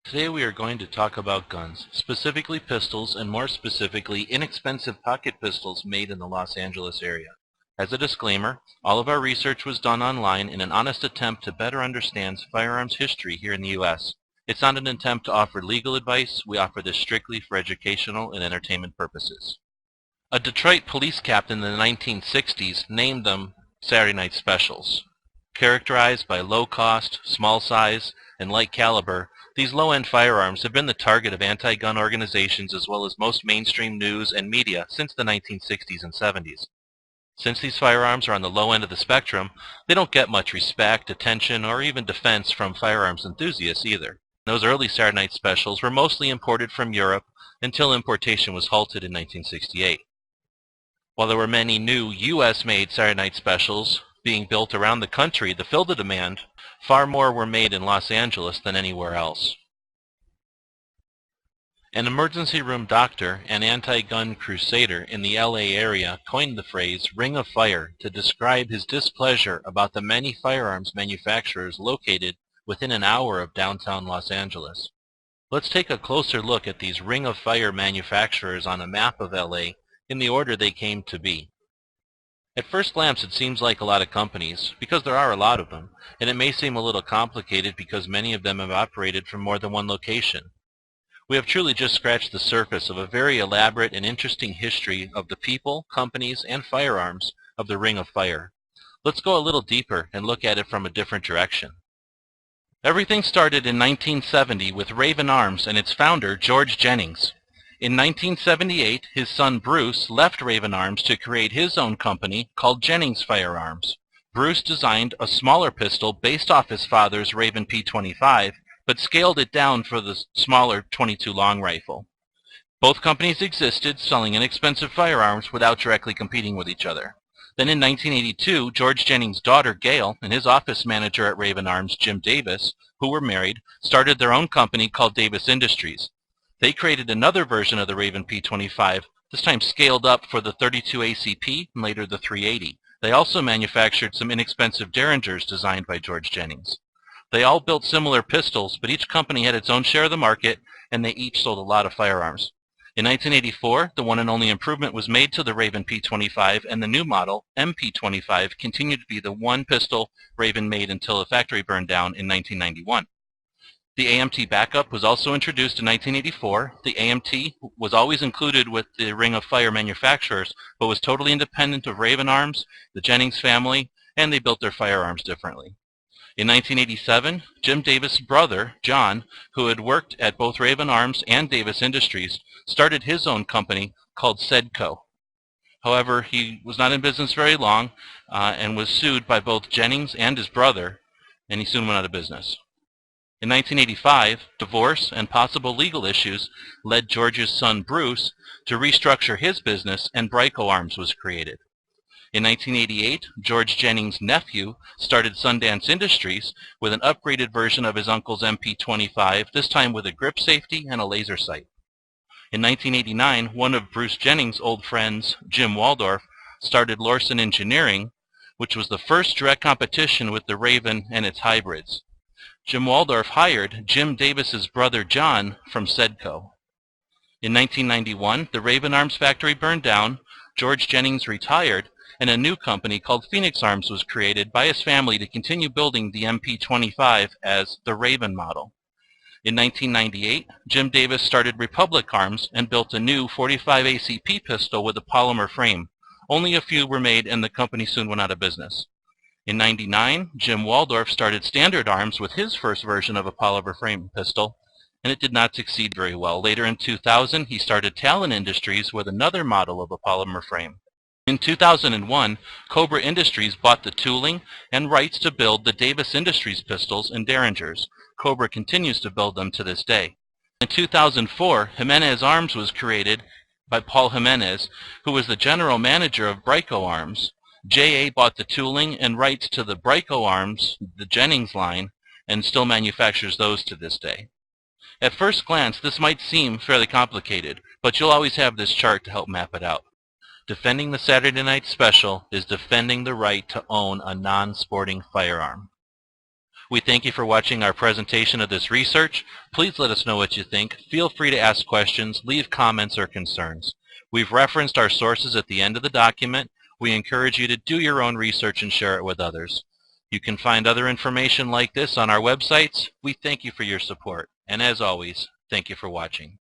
Today we are going to talk about guns, specifically pistols, and more specifically inexpensive pocket pistols made in the Los Angeles area. As a disclaimer, all of our research was done online in an honest attempt to better understand firearms history here in the U.S. It's not an attempt to offer legal advice. We offer this strictly for educational and entertainment purposes. A Detroit police captain in the 1960s named them Saturday Night Specials. Characterized by low cost, small size, and light caliber, these low-end firearms have been the target of anti-gun organizations as well as most mainstream news and media since the 1960s and 70s. Since these firearms are on the low end of the spectrum, they don't get much respect, attention, or even defense from firearms enthusiasts either. Those early Saturday Night Specials were mostly imported from Europe until importation was halted in 1968. While there were many new U.S.-made Saturday Night Specials being built around the country to fill the demand, far more were made in Los Angeles than anywhere else. An emergency room doctor and anti-gun crusader in the LA area coined the phrase "Ring of Fire" to describe his displeasure about the many firearms manufacturers located within an hour of downtown Los Angeles. Let's take a closer look at these Ring of Fire manufacturers on a map of LA in the order they came to be. At first glance, it seems like a lot of companies, because there are a lot of them, and it may seem a little complicated because many of them have operated from more than one location. We have truly just scratched the surface of a very elaborate and interesting history of the people, companies, and firearms of the Ring of Fire. Let's go a little deeper and look at it from a different direction. Everything started in 1970 with Raven Arms and its founder, George Jennings. In 1978, his son Bruce left Raven Arms to create his own company called Jennings Firearms. Bruce designed a smaller pistol based off his father's Raven P25, but scaled it down for the smaller .22 long rifle. Both companies existed, selling inexpensive firearms without directly competing with each other. Then in 1982, George Jennings' daughter Gail and his office manager at Raven Arms, Jim Davis, who were married, started their own company called Davis Industries. They created another version of the Raven P25, this time scaled up for the .32 ACP and later the .380. They also manufactured some inexpensive Derringers designed by George Jennings. They all built similar pistols, but each company had its own share of the market, and they each sold a lot of firearms. In 1984, the one and only improvement was made to the Raven P25, and the new model, MP25, continued to be the one pistol Raven made until the factory burned down in 1991. The AMT backup was also introduced in 1984. The AMT was always included with the Ring of Fire manufacturers, but was totally independent of Raven Arms, the Jennings family, and they built their firearms differently. In 1987, Jim Davis' brother, John, who had worked at both Raven Arms and Davis Industries, started his own company called Sedco. However, he was not in business very long and was sued by both Jennings and his brother, and he soon went out of business. In 1985, divorce and possible legal issues led George's son Bruce to restructure his business, and Brico Arms was created. In 1988, George Jennings' nephew started Sundance Industries with an upgraded version of his uncle's MP25, this time with a grip safety and a laser sight. In 1989, one of Bruce Jennings' old friends, Jim Waldorf, started Lorson Engineering, which was the first direct competition with the Raven and its hybrids. Jim Waldorf hired Jim Davis's brother John from Sedco. In 1991, the Raven Arms factory burned down, George Jennings retired, and a new company called Phoenix Arms was created by his family to continue building the MP25 as the Raven model. In 1998, Jim Davis started Republic Arms and built a new .45 ACP pistol with a polymer frame. Only a few were made, and the company soon went out of business. In 1999, Jim Waldorf started Standard Arms with his first version of a polymer frame pistol, and it did not succeed very well. Later in 2000, he started Talon Industries with another model of a polymer frame. In 2001, Cobra Industries bought the tooling and rights to build the Davis Industries pistols and Derringers. Cobra continues to build them to this day. In 2004, Jimenez Arms was created by Paul Jimenez, who was the general manager of Brico Arms. JA bought the tooling and rights to the Brico Arms, the Jennings line, and still manufactures those to this day. At first glance, this might seem fairly complicated, but you'll always have this chart to help map it out. Defending the Saturday Night Special is defending the right to own a non-sporting firearm. We thank you for watching our presentation of this research. Please let us know what you think. Feel free to ask questions, leave comments or concerns. We've referenced our sources at the end of the document. We encourage you to do your own research and share it with others. You can find other information like this on our websites. We thank you for your support. And as always, thank you for watching.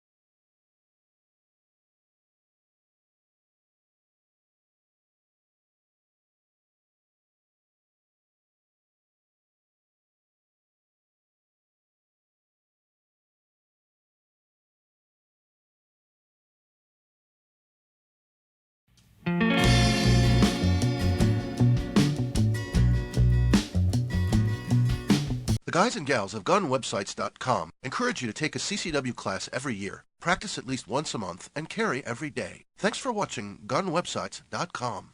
The guys and gals of GunWebsites.com encourage you to take a CCW class every year, practice at least once a month, and carry every day. Thanks for watching GunWebsites.com.